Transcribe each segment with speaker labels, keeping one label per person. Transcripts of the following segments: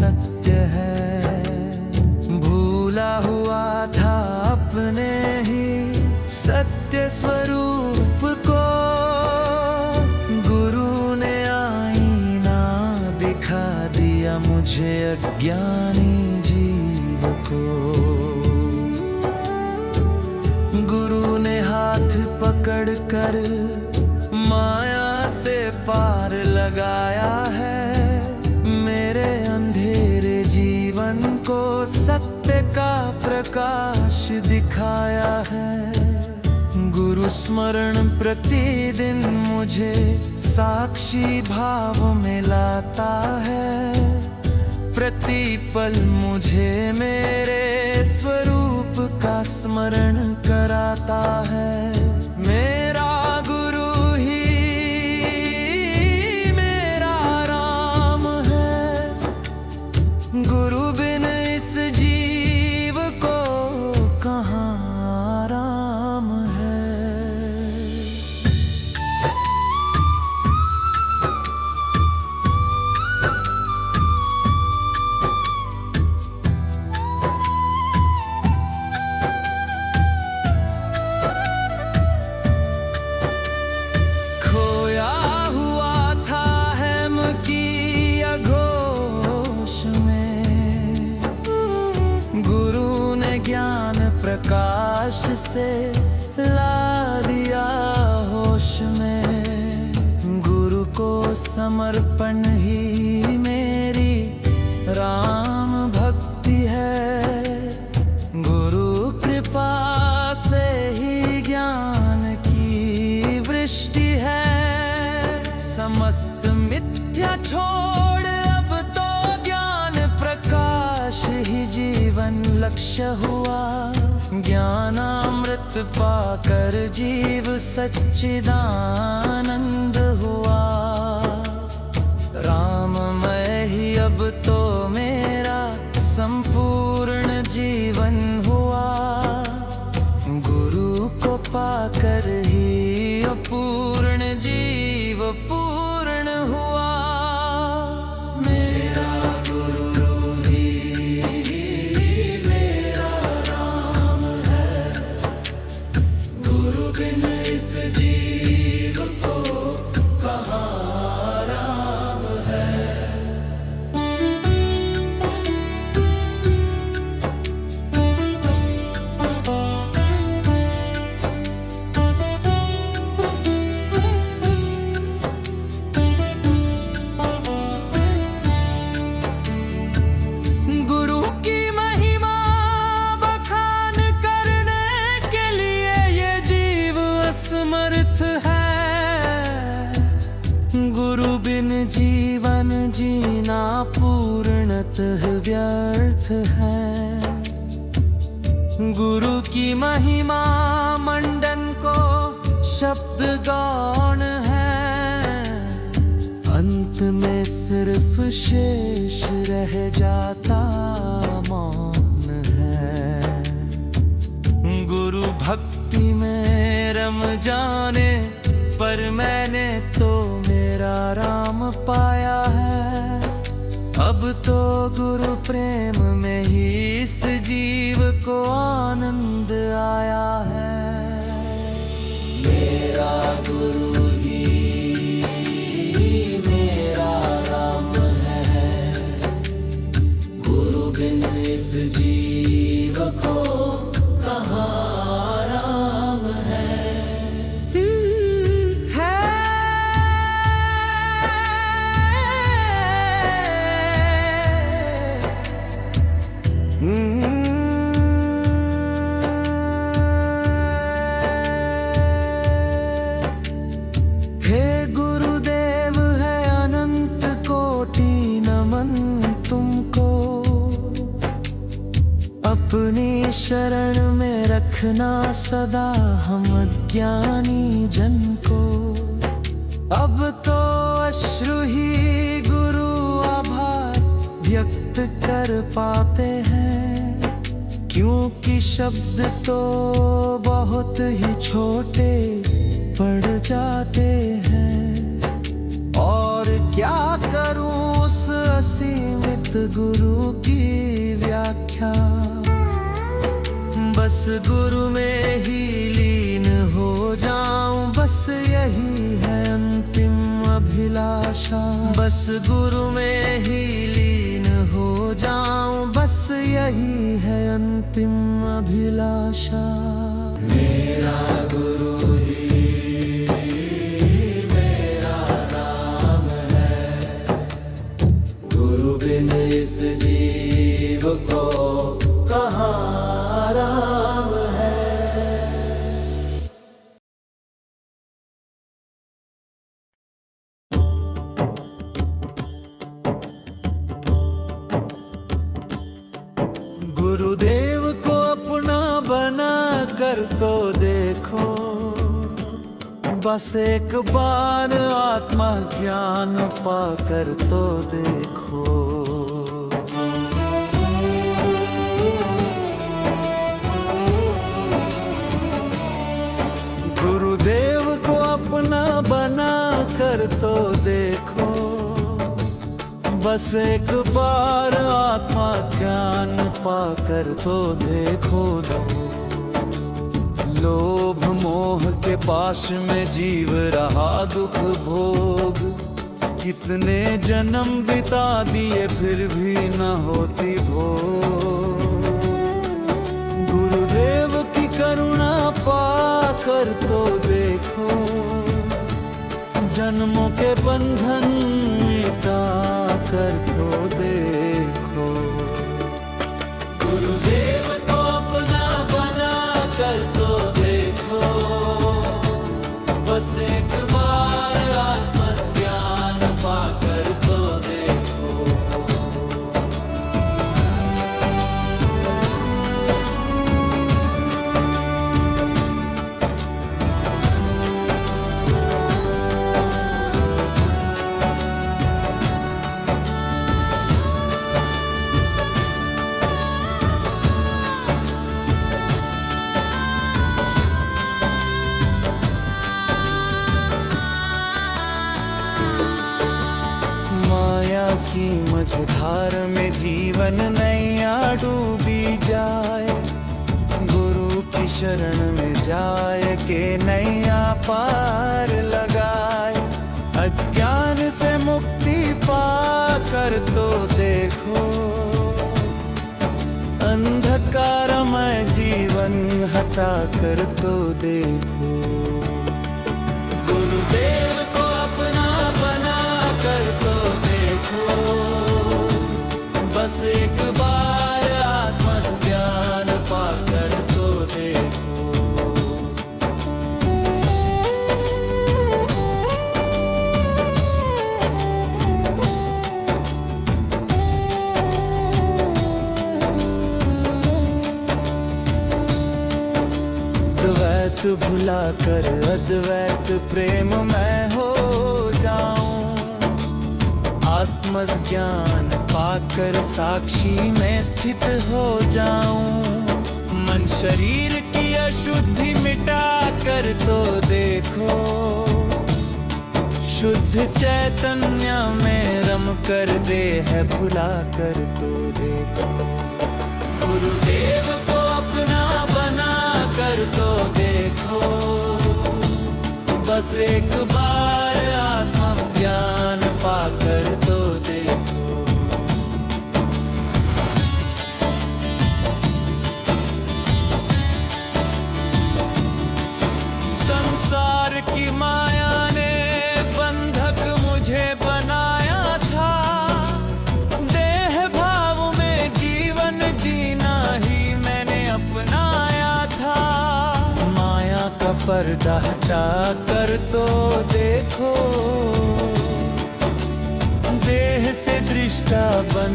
Speaker 1: सत्य है। भूला हुआ था अपने ही सत्य स्वरूप को, गुरु ने आईना दिखा दिया मुझे अज्ञानी जीव को। गुरु ने हाथ पकड़ कर माया से पार लगाया है, मेरे अंधेरे जीवन को सत्य का प्रकाश दिखाया है। गुरु स्मरण प्रतिदिन मुझे साक्षी भाव में लाता है, प्रतिपल मुझे मेरे स्वरूप का स्मरण कराता है। मेरा गुरु ही मेरा राम है, गुरु बिन इस जीव को कहाँ राम है। ज्ञान प्रकाश से ला दिया होश में, गुरु को समर्पण ही मेरी राम भक्ति है। गुरु कृपा से ही ज्ञान की वृष्टि है, समस्त मिथ्या छोड़ अब तो ज्ञान प्रकाश ही जीवन लक्ष्य हुआ। ज्ञानामृत पाकर जीव सच्चिदानंद हुआ। राममय ही अब तो मेरा संपूर्ण जीवन हुआ, गुरु को पाकर ही अपूर्ण जीव पूर्ण हुआ। गुरु बिन जीवन जीना पूर्णतः व्यर्थ है। गुरु की महिमा मंडन को शब्द गौण है, अंत में सिर्फ शेष रह जाता मौन है। गुरु भक्ति में रम जाने पर मैंने तो मेरा राम पाया है। अब तो गुरु प्रेम में ही इस जीव को आनंद आया है। मेरा गुरु ही मेरा राम है, गुरु बिन इस जीव को कहाँ राम है। हे गुरुदेव है अनंत कोटि नमन तुमको, अपनी शरण में रखना सदा हम अज्ञानी जन को। अब तो अश्रु ही गुरु आभार व्यक्त कर पाते हैं, क्योंकि शब्द तो बहुत ही छोटे पड़ जाते हैं और और क्या करूं उस असीमित गुरु की व्याख्या। बस गुरु में ही लीन हो जाऊं, बस यही है अंतिम अभिलाषा। बस गुरु में ही लीन हो जाऊं, बस यही है अंतिम अभिलाषा। मेरा गुरु ही मेरा नाम है, गुरु बिन इस जीव को कहाँ आराम है। गुरुदेव को अपना बना कर तो देखो, बस एक बार आत्मा ज्ञान पाकर तो देखो। गुरुदेव को अपना बना कर तो देखो, बस एक बार आत्मा ज्ञान पाकर तो देखो। लोभ मोह के पाश में जीव रहा दुख भोग, कितने जन्म बिता दिए फिर भी न होती भोग। गुरुदेव की करुणा पाकर तो देखो, जन्मों के बंधन मिटा कर तो देखो। गुरुदेव को अपना बना कर तो देखो, बस एक बार आत्मज्ञान पाकर तो देखो। की मझधार में जीवन नैया डूबी जाए, गुरु की शरण में जाए के नैया पार लगाए। अज्ञान से मुक्ति पाकर तो देखो, अंधकारमय जीवन हटा कर तो देखो। गुरुदेव को अपना बना कर तो देखो, बस एक बार आत्मज्ञान पाकर तो देखो। द्वैत भुलाकर अद्वैत प्रेम में हो जाऊं, आत्मज्ञान पाकर साक्षी में स्थित हो जाऊं। मन शरीर की अशुद्धि मिटा कर तो देखो, शुद्ध चैतन्य में रम कर देह भुला कर तो देखो। गुरुदेव को अपना बना कर तो देखो, बस एक बार आत्मज्ञान पाकर तो देखो। संसार की माया ने बंधक मुझे बनाया था, देह भाव में जीवन जीना ही मैंने अपनाया था। माया का पर्दा हटा कर तो देखो, देह से दृष्टा बन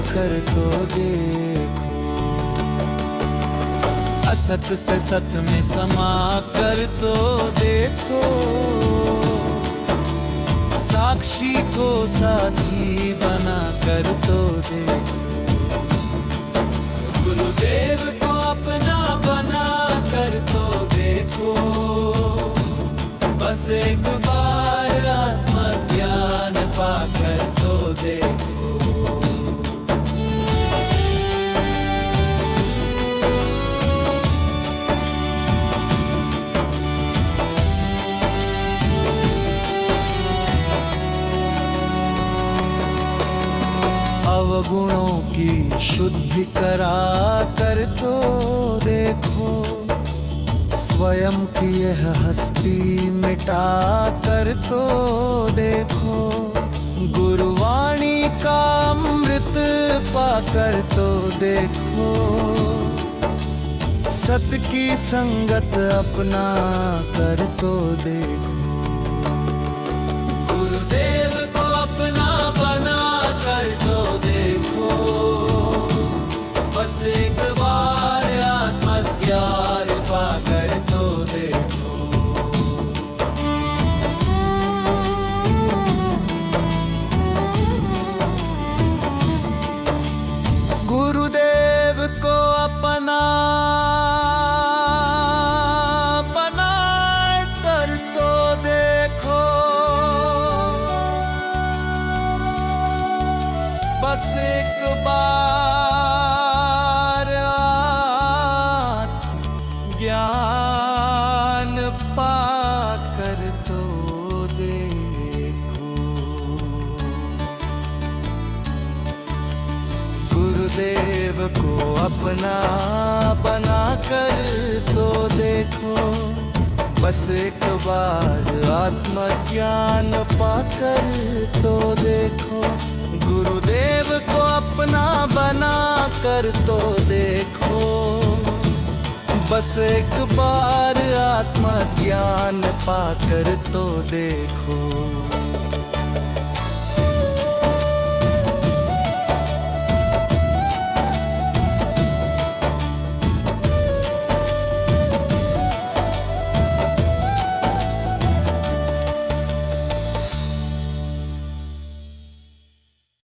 Speaker 1: कर तो देखो। असत से सत में समा कर तो देखो, साक्षी को साथी बना कर तो देखो। गुरुदेव को अपना बना कर तो देखो, बस एक बार आत्मज्ञान अवगुणों की शुद्धि करा कर तो देखो, स्वयं की यह हस्ती मिटा कर तो देखो, गुरुवाणी का अमृत पाकर तो देखो, सत की संगत अपना कर तो देखो, गुरुदेव को अपना बना कर तो देखो, बस एक बार आत्मज्ञान पाकर तो देखो। गुरुदेव को अपना बना कर तो देखो, बस एक बार ज्ञान पाकर तो देखो। गुरुदेव को अपना बना कर तो देखो, बस एक बार आत्मज्ञान पाकर तो देखो, गुरुदेव को अपना बना कर तो देखो, बस एक बार आत्मज्ञान पाकर तो देखो।